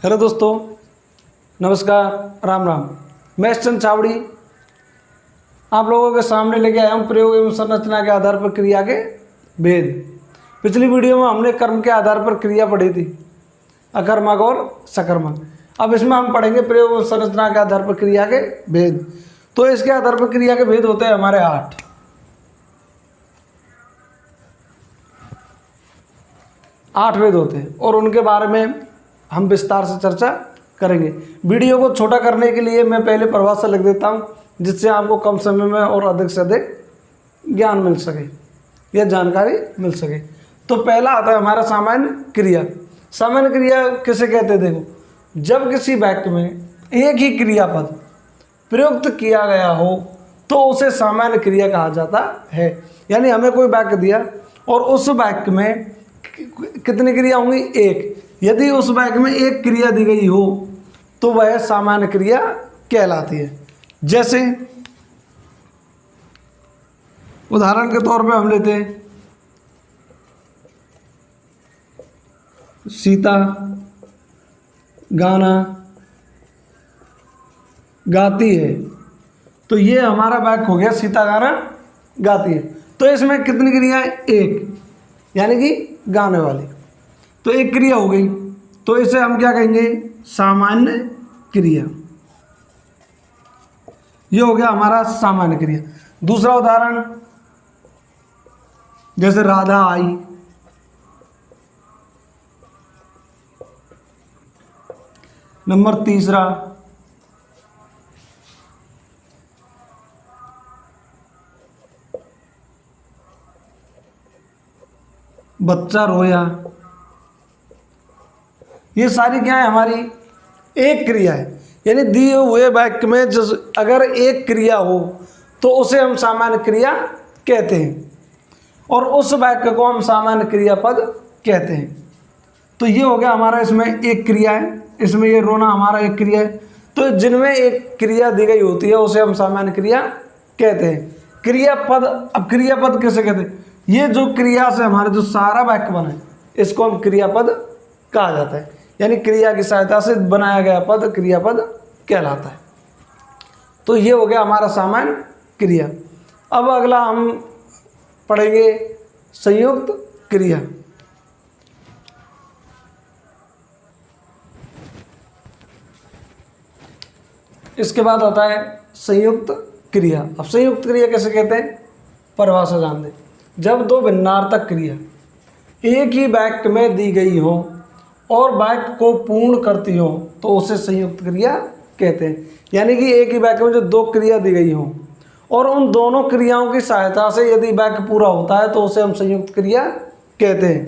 Hello दोस्तों, नमस्कार, राम राम। मैं चंद चावड़ी आप लोगों के सामने लेके आया हूँ प्रयोग एवं संरचना के आधार पर क्रिया के भेद। पिछली वीडियो में हमने कर्म के आधार पर क्रिया पढ़ी थी, अकर्मक और सकर्मक। अब इसमें हम पढ़ेंगे प्रयोग एवं संरचना के आधार पर क्रिया के भेद। तो इसके आधार पर क्रिया के भेद होते हैं हमारे 8 भेद होते हैं और उनके बारे में हम विस्तार से चर्चा करेंगे। वीडियो को छोटा करने के लिए मैं पहले परिभाषा लिख देता हूँ, जिससे आपको कम समय में और अधिक से अधिक ज्ञान मिल सके या जानकारी मिल सके। तो पहला आता है हमारा सामान्य क्रिया। सामान्य क्रिया किसे कहते हैं? देखो, जब किसी वाक्य में एक ही क्रियापद प्रयुक्त किया गया हो तो उसे सामान्य क्रिया कहा जाता है। यानी हमें कोई वाक्य दिया और उस वाक्य में कितनी क्रिया होंगी? एक। यदि उस वाक्य में एक क्रिया दी गई हो तो वह सामान्य क्रिया कहलाती है। जैसे उदाहरण के तौर पे हम लेते हैं, सीता गाना गाती है, तो ये हमारा वाक्य हो गया सीता गाना गाती है। तो इसमें कितनी क्रिया है? एक, यानी कि गाने वाली। तो एक क्रिया हो गई, तो इसे हम क्या कहेंगे? सामान्य क्रिया। ये हो गया हमारा सामान्य क्रिया। दूसरा उदाहरण, जैसे राधा आई, नंबर तीसरा, बच्चा रोया। ये सारी क्या है? हमारी एक क्रिया है। यानी दिए हुए वाक्य में अगर एक क्रिया हो तो उसे हम सामान्य क्रिया कहते हैं और उस वाक्य को हम सामान्य क्रियापद कहते हैं। तो ये हो गया हमारा, इसमें एक क्रिया है, इसमें ये रोना हमारा एक क्रिया है। तो जिनमें एक क्रिया दी गई होती है उसे हम सामान्य क्रिया कहते हैं। क्रियापद, अब क्रियापद कैसे कहते हैं? ये जो क्रिया से हमारा जो सारा वाक्य बना है इसको हम क्रियापद कहा जाता है। यानी क्रिया की सहायता से बनाया गया पद क्रियापद कहलाता है। तो ये हो गया हमारा सामान्य क्रिया। अब अगला हम पढ़ेंगे संयुक्त क्रिया। इसके बाद आता है संयुक्त क्रिया। अब संयुक्त क्रिया कैसे कहते हैं? परिभाषा जान दें। जब दो भिन्नार्थक क्रिया एक ही वाक्य में दी गई हो और वाक्य को पूर्ण करती हो तो उसे संयुक्त क्रिया कहते हैं। यानी कि एक ही वाक्य में जो दो क्रिया दी गई हो और उन दोनों क्रियाओं की सहायता से यदि वाक्य पूरा होता है तो उसे हम संयुक्त क्रिया कहते हैं।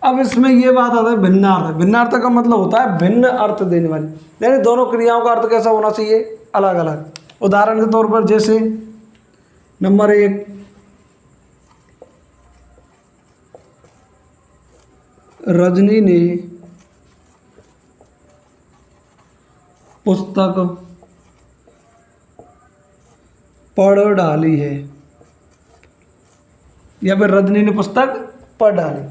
अब इसमें ये बात आता है भिन्नार्थक। भिन्नार्थक का मतलब होता है भिन्न अर्थ देने वाली, यानी दोनों क्रियाओं का अर्थ कैसा होना चाहिए? अलग अलग। उदाहरण के तौर पर जैसे नंबर 1, रजनी ने पुस्तक पढ़ डाली है, या फिर रजनी ने पुस्तक पढ़ डाली।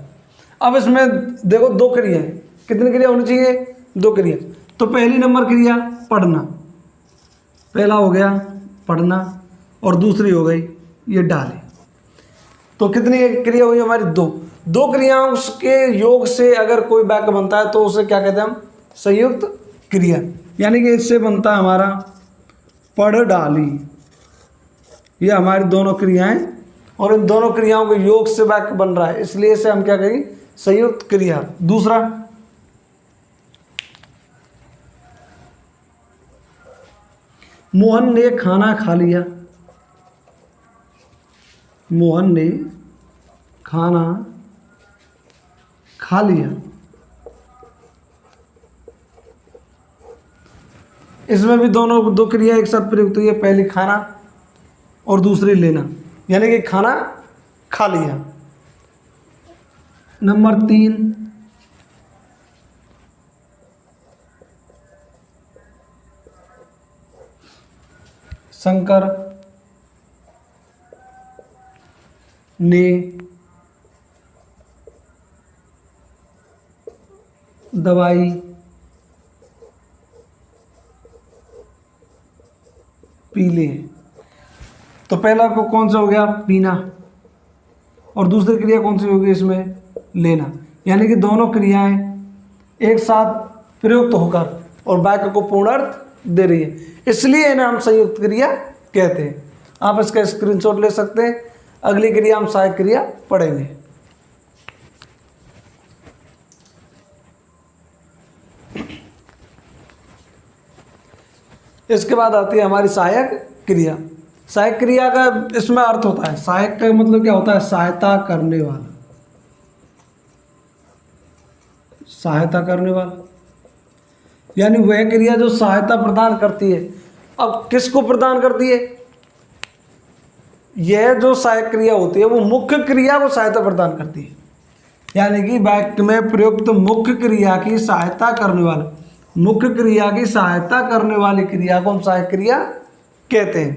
अब इसमें देखो दो क्रिया है, कितनी क्रिया होनी चाहिए? दो क्रिया। तो पहली नंबर क्रिया पढ़ना, पहला हो गया पढ़ना और दूसरी हो गई ये डाली। तो कितनी क्रिया हुई हमारी? दो क्रियाओं के योग से अगर कोई वाक्य बनता है तो उसे क्या कहते हैं हम? संयुक्त क्रिया। यानी कि इससे बनता है हमारा पढ़ डाली। ये हमारी दोनों क्रियाएं और इन दोनों क्रियाओं के योग से वाक्य बन रहा है, इसलिए इसे हम क्या कहेंगे? संयुक्त क्रिया। दूसरा, मोहन ने खाना खा लिया। मोहन ने खाना खा लिया। इसमें भी दोनों दो क्रिया एक साथ प्रयुक्त हुई है, पहली खाना और दूसरी लेना, यानी कि खाना खा लिया। नंबर 3, शंकर ने दवाई पीले हैं। तो पहला को कौन सा हो गया, पीना, और दूसरी क्रिया कौन सी होगी इसमें, लेना। यानी कि दोनों क्रियाएं एक साथ प्रयुक्त होकर और वाक्य को पूर्ण अर्थ दे रही है, इसलिए इन्हें हम संयुक्त क्रिया कहते हैं। आप इसका स्क्रीनशॉट ले सकते हैं। अगली क्रिया हम सहायक क्रिया पढ़ेंगे। इसके बाद आती है हमारी सहायक क्रिया। सहायक क्रिया का इसमें अर्थ होता है, सहायक का मतलब क्या होता है, सहायता करने वाला, सहायता करने वाला, यानी वह क्रिया जो सहायता प्रदान करती है। अब किसको प्रदान करती है, यह जो सहायक क्रिया होती है वो मुख्य क्रिया को सहायता प्रदान करती है। यानी कि वाक्य में प्रयुक्त मुख्य क्रिया की सहायता करने वाला, मुख्य क्रिया की सहायता करने वाली क्रिया को हम सहायक क्रिया कहते हैं।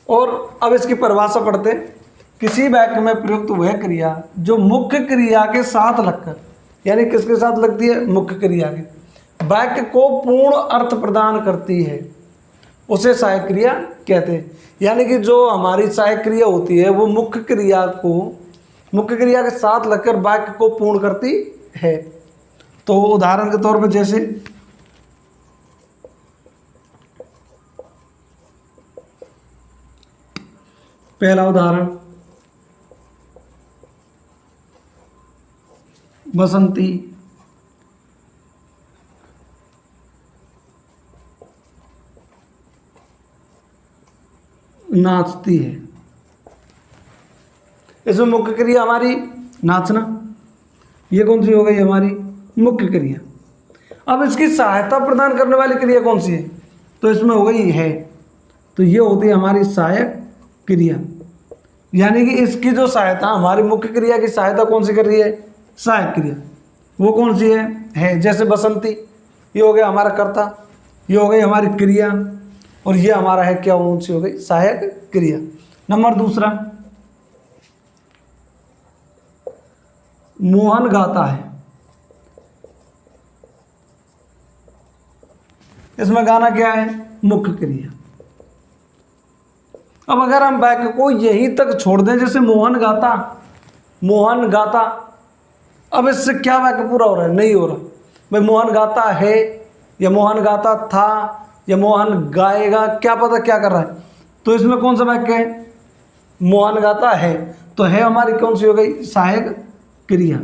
और अब इसकी परिभाषा पढ़ते हैं। किसी वाक्य में प्रयुक्त वह क्रिया जो मुख्य क्रिया के साथ लगकर, यानी किसके साथ लगती है, मुख्य क्रिया के, वाक्य को पूर्ण अर्थ प्रदान करती है, उसे सहायक क्रिया कहते हैं। यानी कि जो हमारी सहायक क्रिया होती है वो मुख्य क्रिया के साथ लगकर वाक्य को पूर्ण करती है। तो उदाहरण के तौर पर जैसे पहला उदाहरण, बसंती नाचती है। इसमें मुख्य क्रिया हमारी नाचना, ये कौन सी हो गई हमारी मुख्य क्रिया। अब इसकी सहायता प्रदान करने वाली क्रिया कौन सी है, तो इसमें हो गई है, तो ये होती है हमारी सहायक क्रिया। यानी कि इसकी जो सहायता, हमारी मुख्य क्रिया की सहायता कौन सी कर रही है, सहायक क्रिया, वो कौन सी है। जैसे बसंती, ये हो गया हमारा कर्ता, ये हो गई हमारी क्रिया, और ये हमारा है क्या, कौन सी हो गई, सहायक क्रिया। नंबर दूसरा, मोहन गाता है। इसमें गाना क्या है, मुख्य क्रिया। अब अगर हम वाक्य को यहीं तक छोड़ दें, जैसे मोहन गाता, मोहन गाता, अब इससे क्या वाक्य पूरा हो रहा है, नहीं हो रहा। भाई मोहन गाता है या मोहन गाता था या मोहन गाएगा, क्या पता क्या कर रहा है। तो इसमें कौन सा वाक्य है, मोहन गाता है, तो है हमारी कौन सी हो गई, सहायक क्रिया।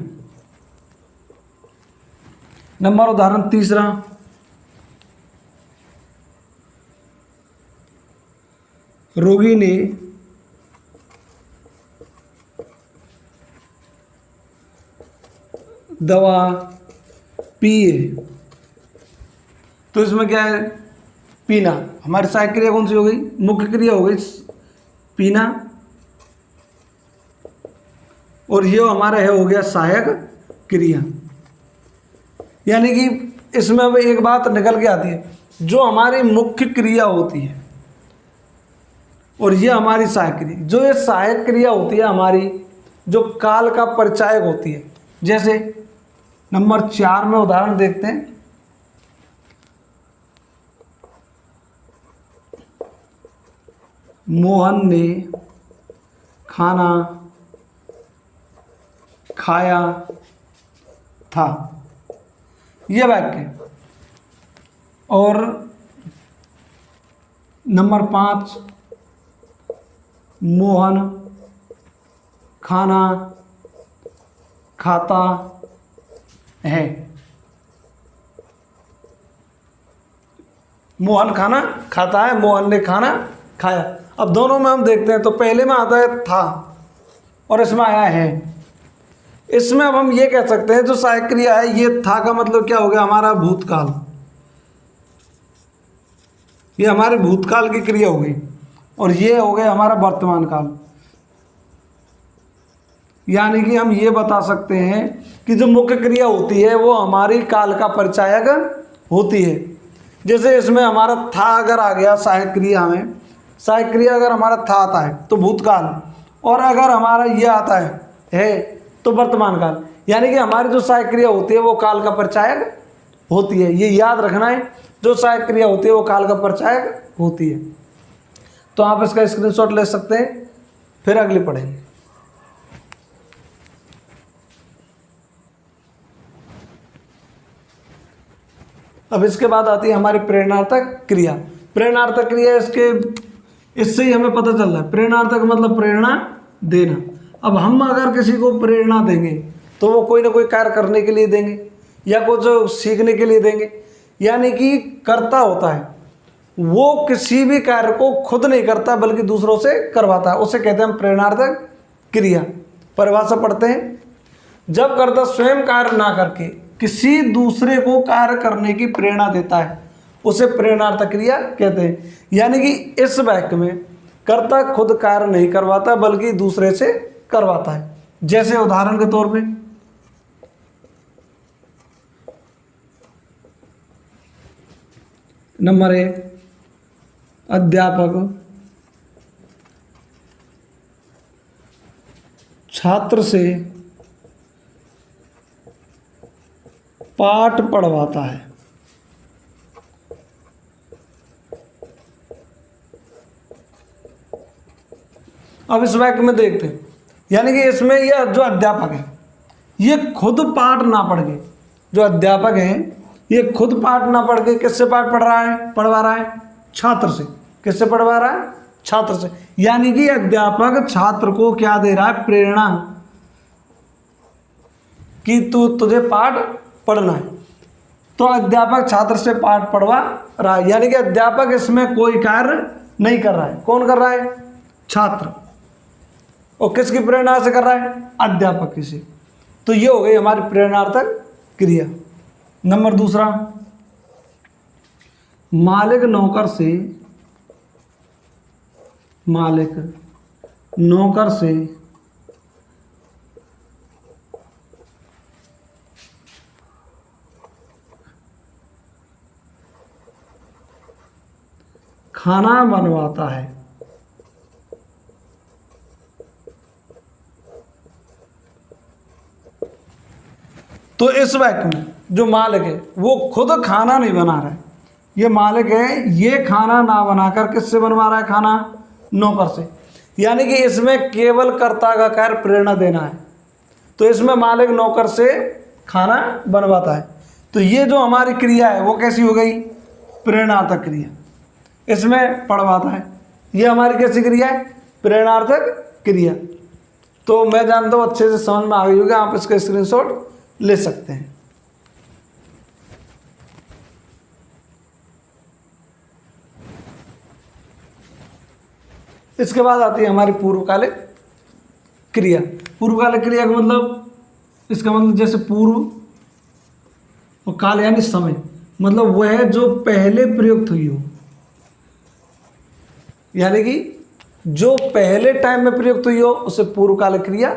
नंबर उदाहरण तीसरा, रोगी ने दवा पी है। तो इसमें क्या है, पीना, हमारी सहायक क्रिया कौन सी हो गई, मुख्य क्रिया हो गई पीना, और ये हमारा है हो गया सहायक क्रिया। यानी कि इसमें अब एक बात निकल के आती है, जो हमारी मुख्य क्रिया होती है और ये हमारी सहायक क्रिया, जो ये सहायक क्रिया होती है हमारी, जो काल का परिचायक होती है। जैसे नंबर 4 में उदाहरण देखते हैं, मोहन ने खाना खाया था, यह वाक्य। और नंबर 5, मोहन खाना खाता है। मोहन खाना खाता है, मोहन ने खाना खाया। अब दोनों में हम देखते हैं, तो पहले में आता है था और इसमें आया है। इसमें अब हम ये कह सकते हैं जो सहायक क्रिया है, ये था का मतलब क्या हो गया, हमारा भूतकाल, ये हमारे भूतकाल की क्रिया हो गई, और ये हो गया हमारा वर्तमान काल। यानी कि हम ये बता सकते हैं कि जो मुख्य क्रिया होती है वो हमारी काल का परिचायक होती है। जैसे इसमें हमारा था अगर आ गया सहायक क्रिया में, सहायक क्रिया अगर हमारा था आता है तो भूतकाल, और अगर हमारा ये आता है तो वर्तमान काल। यानी कि हमारी जो सहायक क्रिया होती है वो काल का परिचायक होती है। ये याद रखना है, जो सहायक क्रिया होती है वो काल का परिचायक होती है। तो आप इसका स्क्रीनशॉट ले सकते हैं, फिर अगली पढ़ेंगे। अब इसके बाद आती है हमारी प्रेरणार्थक क्रिया। प्रेरणार्थक क्रिया इससे ही हमें पता चल रहा है, प्रेरणार्थक मतलब प्रेरणा देना। अब हम अगर किसी को प्रेरणा देंगे तो वो कोई ना कोई कार्य करने के लिए देंगे या कुछ सीखने के लिए देंगे, यानी कि कर्ता होता है वो किसी भी कार्य को खुद नहीं करता बल्कि दूसरों से करवाता है, उसे कहते हैं हम प्रेरणार्थक क्रिया। परिभाषा पढ़ते हैं, जब कर्ता स्वयं कार्य ना करके किसी दूसरे को कार्य करने की प्रेरणा देता है उसे प्रेरणार्थक क्रिया कहते हैं। यानी कि इस वाक्य में कर्ता खुद कार्य नहीं करवाता बल्कि दूसरे से करवाता है। जैसे उदाहरण के तौर पे नंबर 1, अध्यापक छात्र से पाठ पढ़वाता है। अब इस वाक्य में देखते हैं, यानी कि इसमें यह जो अध्यापक है ये खुद पाठ ना पढ़ के, जो अध्यापक है ये खुद पाठ ना पढ़ के किससे पाठ पढ़वा रहा है? छात्र से। किससे पढ़वा रहा है? छात्र से। यानी कि अध्यापक छात्र को क्या दे रहा है? प्रेरणा कि तुझे पाठ पढ़ना है। तो अध्यापक छात्र से पाठ पढ़वा रहा है, यानी कि अध्यापक इसमें कोई कार्य नहीं कर रहा है। कौन कर रहा है? छात्र। और किसकी प्रेरणा से कर रहा है? अध्यापक की से। तो ये हो गई हमारी प्रेरणार्थक क्रिया। नंबर 2, मालिक नौकर से खाना बनवाता है। तो इस वाक्य में जो मालिक है वो खुद खाना नहीं बना रहा है, ये मालिक है ये खाना ना बनाकर किससे बनवा रहा है? खाना नौकर से। यानी कि इसमें केवल कर्ता का कार्य प्रेरणा देना है, तो इसमें मालिक नौकर से खाना बनवाता है। तो ये जो हमारी क्रिया है वो कैसी हो गई? प्रेरणार्थक क्रिया। इसमें पढ़वाता है, ये हमारी कैसी क्रिया है? प्रेरणार्थक क्रिया। तो मैं जानता हूँ अच्छे से समझ में आ गई होगी, आप इसका स्क्रीनशॉट ले सकते हैं। इसके बाद आती है हमारी पूर्वकालिक क्रिया। पूर्वकालिक क्रिया का मतलब, इसका मतलब जैसे पूर्व और काल यानी समय, मतलब वह जो पहले प्रयुक्त हुई हो, यानी कि जो पहले टाइम में प्रयुक्त हुई हो उसे पूर्वकालिक क्रिया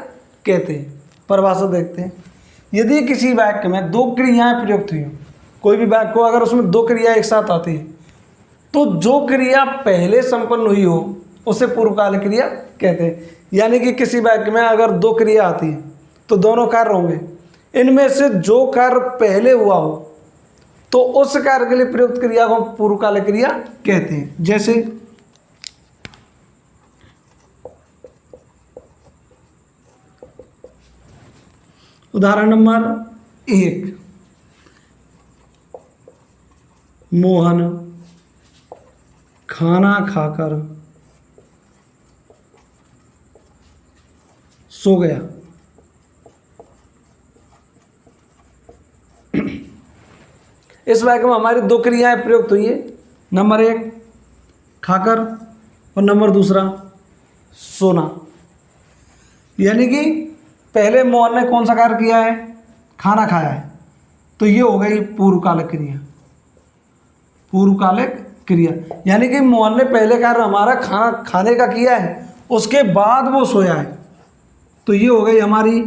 कहते हैं। परिभाषा देखते हैं, यदि किसी वाक्य में 2 क्रियाएं प्रयुक्त हुई हो, कोई भी वाक्य को अगर उसमें 2 क्रिया एक साथ आती है तो जो क्रिया पहले संपन्न हुई हो उसे पूर्वकालिक क्रिया कहते हैं। यानी कि किसी वाक्य में अगर 2 क्रिया आती है तो दोनों कार्य होंगे, इनमें से जो कार्य पहले हुआ हो तो उस कार्य के लिए प्रयुक्त क्रिया को पूर्वकालिक क्रिया कहते हैं। जैसे उदाहरण नंबर 1, मोहन खाना खाकर सो गया। इस वाक्य में हमारी 2 क्रियाएं प्रयुक्त हुई है, नंबर 1 खाकर और नंबर 2 सोना। यानी कि पहले मोहन ने कौन सा कार्य किया है? खाना खाया है, तो ये हो गई पूर्वकालिक क्रिया। पूर्वकालिक क्रिया यानी कि मोहन ने पहले कार्य हमारा खाने का किया है, उसके बाद वो सोया है, तो ये हो गई हमारी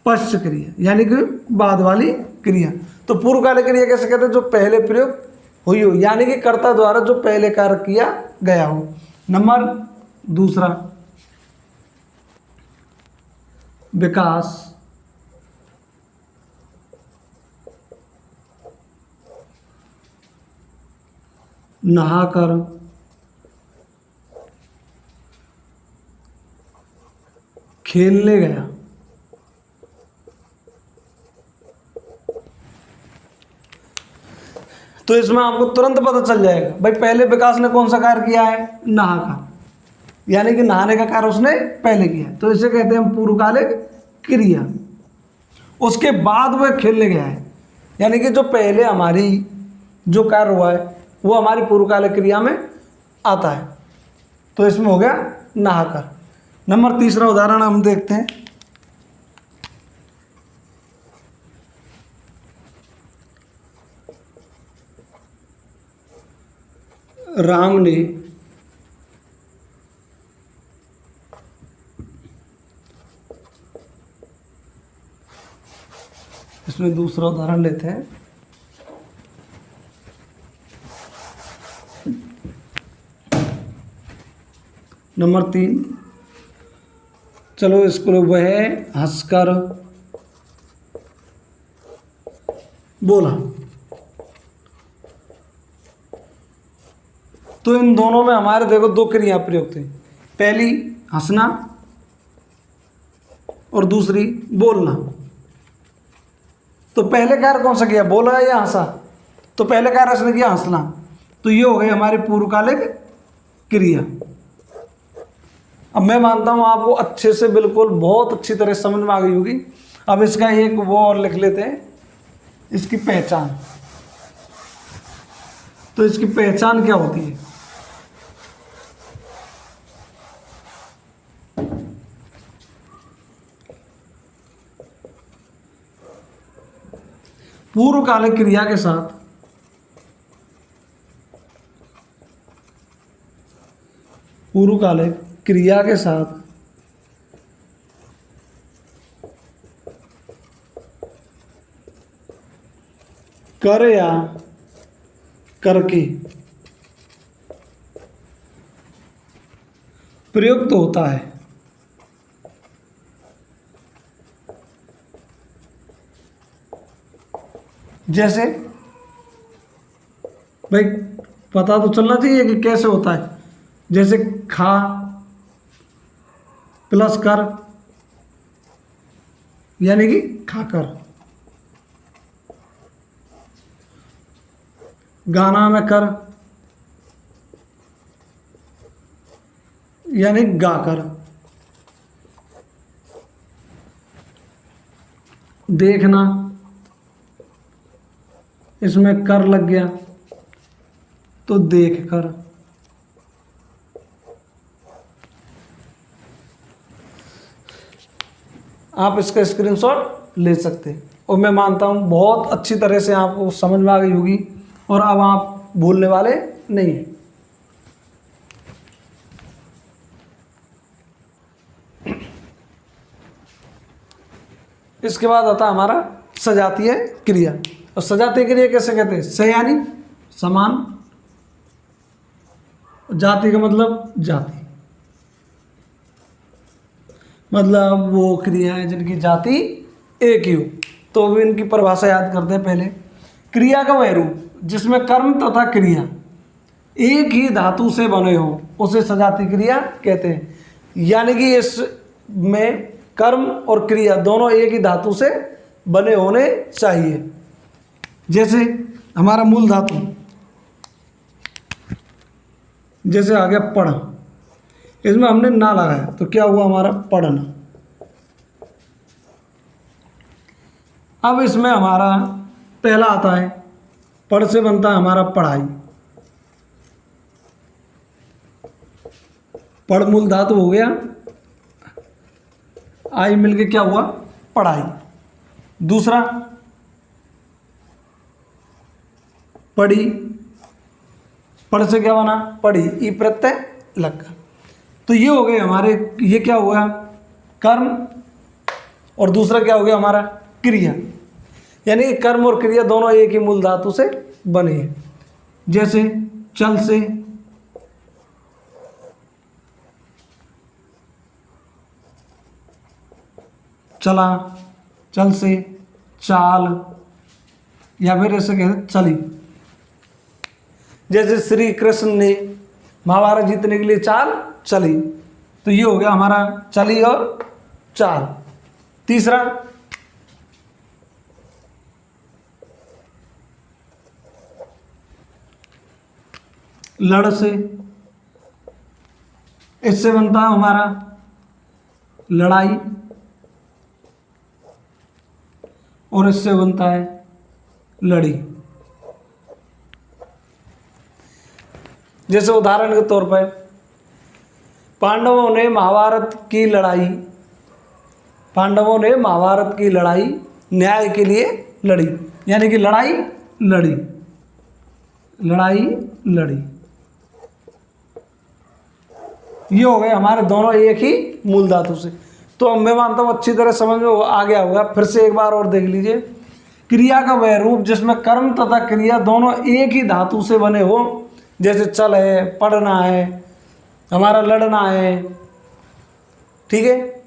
पश्च क्रिया यानी कि बाद वाली क्रिया। तो पूर्वकालिक क्रिया कैसे कहते हैं? जो पहले प्रयुक्त हुई हो, यानी कि कर्ता द्वारा जो पहले कार्य किया गया हो। नंबर 2, विकास नहाकर खेलने गया। तो इसमें आपको तुरंत पता चल जाएगा भाई पहले विकास ने कौन सा कार्य किया है, नहा का, यानी कि नहाने का कार्य उसने पहले किया है, तो इसे कहते हैं हम पूर्वकालिक क्रिया। उसके बाद वह खेलने गया है, यानी कि जो पहले हमारी जो कार्य हुआ है वो हमारी पूर्वकालिक क्रिया में आता है, तो इसमें हो गया नहाकर। नंबर तीसरा उदाहरण हम देखते हैं। राम ने इसमें दूसरा उदाहरण लेते हैं। नंबर 3, चलो इसको वह हंसकर बोला। तो इन दोनों में हमारे देखो दो क्रिया प्रयुक्त हैं, पहली हंसना और दूसरी बोलना। तो पहले कार्य कौन सा किया, बोला या हंसा? तो पहले कार्य उसने किया हंसना, तो ये हो गई हमारी पूर्वकालिक क्रिया। अब मैं मानता हूं आपको अच्छे से बिल्कुल बहुत अच्छी तरह समझ में आ गई होगी। अब इसका एक वो और लिख लेते हैं, इसकी पहचान। तो इसकी पहचान क्या होती है? पूर्वकालिक क्रिया के साथ पूर्वकालिक क्रिया के साथ कर या करके प्रयुक्त होता है। जैसे भाई पता तो चलना चाहिए कि कैसे होता है। जैसे खा प्लस कर, यानी कि खाकर। गाना में कर, यानी गाकर। देखना, इसमें कर लग गया तो देख कर। आप इसका स्क्रीनशॉट ले सकते हैं, और मैं मानता हूं बहुत अच्छी तरह से आपको समझ में आ गई होगी और अब आप भूलने वाले नहीं हैं। इसके बाद आता हमारा सजातीय क्रिया। और सजातीय क्रिया कैसे कहते हैं? स यानी समान, जाति का मतलब जाति, मतलब वो क्रिया है जिनकी जाति एक ही हो। तो भी इनकी परिभाषा याद करते हैं पहले। क्रिया का वह रूप जिसमें कर्म तथा क्रिया एक ही धातु से बने हो उसे सजातीय क्रिया कहते हैं। यानी कि इसमें कर्म और क्रिया दोनों एक ही धातु से बने होने चाहिए। जैसे हमारा मूल धातु, जैसे आ गया पढ़, इसमें हमने ना लगाया तो क्या हुआ हमारा पढ़ना। अब इसमें हमारा पहला आता है, पढ़ से बनता है हमारा पढ़ाई। पढ़ मूल धातु हो गया, आई मिलके क्या हुआ पढ़ाई। दूसरा पढ़ी, पढ़ से क्या बना पढ़ी, ई प्रत्यय लग। तो ये हो गए हमारे, ये क्या हुआ कर्म, और दूसरा क्या हो गया हमारा क्रिया। यानी कर्म और क्रिया दोनों एक ही मूल धातु से बने हैं। जैसे चल से चला, चल से चाल, या फिर ऐसे कहते चली। जैसे श्री कृष्ण ने महाभारत जीतने के लिए चाल चली, तो ये हो गया हमारा चली और 4। तीसरा लड़ से, इससे बनता है हमारा लड़ाई, और इससे बनता है लड़ी। जैसे उदाहरण के तौर पर पांडवों ने महाभारत की लड़ाई न्याय के लिए लड़ी, यानी कि लड़ाई लड़ी। ये हो गए हमारे दोनों एक ही मूल धातु से। तो मैं मानता हूँ अच्छी तरह समझ में आ गया होगा। फिर से एक बार और देख लीजिए, क्रिया का वह रूप जिसमें कर्म तथा क्रिया दोनों एक ही धातु से बने हो, जैसे चल है, पढ़ना है, हमारा लड़ना है, ठीक है,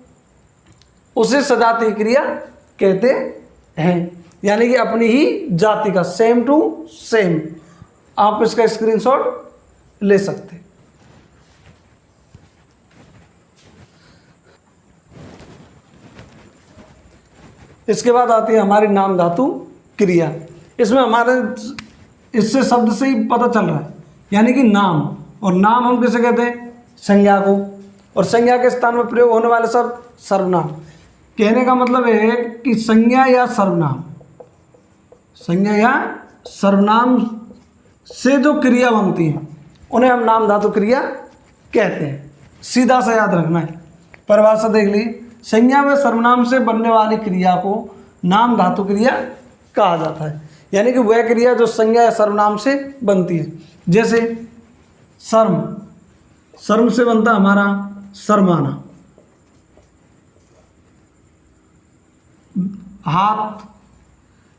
उसे सजातीय क्रिया कहते हैं, यानी कि अपनी ही जाति का, सेम टू सेम। आप इसका स्क्रीनशॉट ले सकते हैं। इसके बाद आती है हमारी नाम धातु क्रिया। इसमें हमारे इससे शब्द से ही पता चल रहा है, यानी कि नाम। और नाम हम किसे कहते हैं? संज्ञा को। और संज्ञा के स्थान में प्रयोग होने वाले शब्द सर्वनाम। कहने का मतलब है कि संज्ञा या सर्वनाम से जो क्रिया बनती है उन्हें हम नाम धातु क्रिया कहते हैं। सीधा सा याद रखना है। परिभाषा देख ली, संज्ञा व सर्वनाम से बनने वाली क्रिया को नाम धातु क्रिया कहा जाता है, यानी कि वह क्रिया जो संज्ञा या सर्वनाम से बनती है। जैसे शर्म से बनता हमारा शर्माना,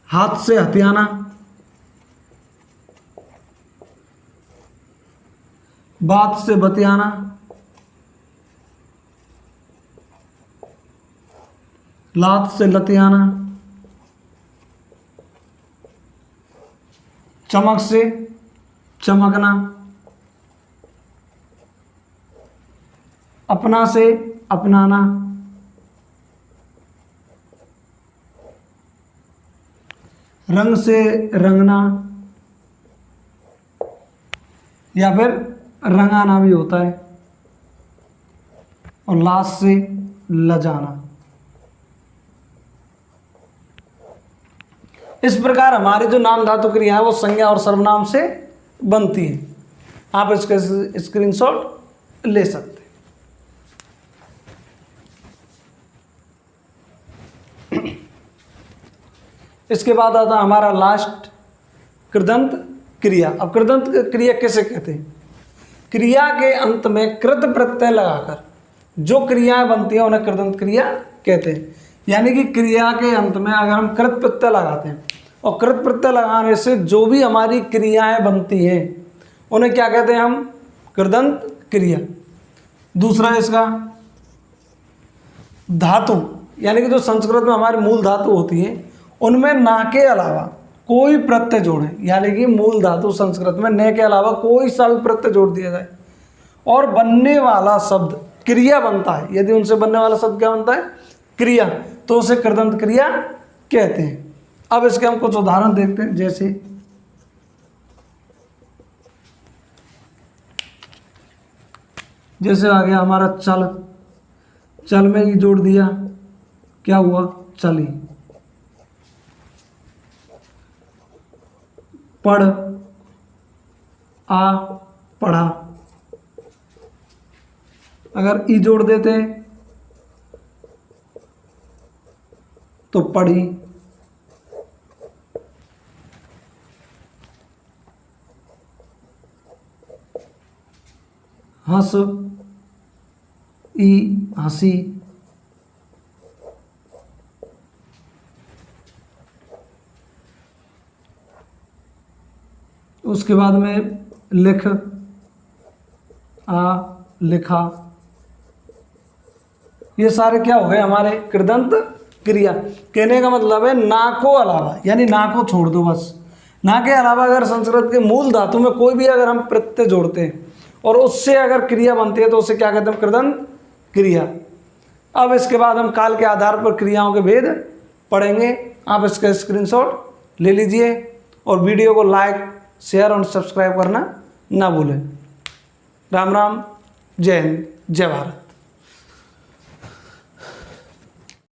हाथ से हथियाना, बात से बतियाना, लात से लतियाना, चमक से चमकना, अपना से अपनाना, रंग से रंगना, या फिर रंगाना भी होता है, और लाश से लजाना। इस प्रकार हमारी जो नाम धातु क्रिया है वो संज्ञा और सर्वनाम से बनती है। आप इसका स्क्रीनशॉट ले सकते हैं। इसके बाद आता है हमारा लास्ट कृदंत क्रिया। अब कृदंत क्रिया कैसे कहते हैं? क्रिया के अंत में कृत प्रत्यय लगाकर जो क्रियाएं बनती हैं उन्हें कृदंत क्रिया कहते हैं। यानी कि क्रिया के अंत में अगर हम कृत प्रत्यय लगाते हैं और कृत प्रत्यय लगाने से जो भी हमारी क्रियाएं बनती हैं उन्हें क्या कहते हैं? हम कृदंत क्रिया। दूसरा इसका धातु, यानी कि जो संस्कृत में हमारी मूल धातु होती है उनमें ना के अलावा कोई प्रत्यय जोड़े, यानी कि मूल धातु संस्कृत में न के अलावा कोई सा भी प्रत्यय जोड़ दिया जाए और बनने वाला शब्द क्रिया बनता है। यदि उनसे बनने वाला शब्द क्या बनता है? क्रिया, तो उसे कृदंत क्रिया कहते हैं। अब इसके हम कुछ उदाहरण देखते हैं। जैसे आ गया हमारा चल में ही जोड़ दिया, क्या हुआ? चली। पढ़, पढ़ा। अगर ई जोड़ देते तो पढ़ी। हंस, ई हंसी। उसके बाद में लिख, लिखा। ये सारे क्या हो गए? हमारे कृदंत क्रिया। कहने का मतलब है ना को अलावा, यानी ना को छोड़ दो बस। ना के अलावा अगर संस्कृत के मूल धातु में कोई भी अगर हम प्रत्यय जोड़ते हैं और उससे अगर क्रिया बनती है तो उसे क्या कहते हैं? कृदंत क्रिया। अब इसके बाद हम काल के आधार पर क्रियाओं के भेद पढ़ेंगे। आप इसका स्क्रीनशॉट ले लीजिए और वीडियो को लाइक, शेयर और सब्सक्राइब करना ना भूलें। राम राम, जय हिंद, जय भारत।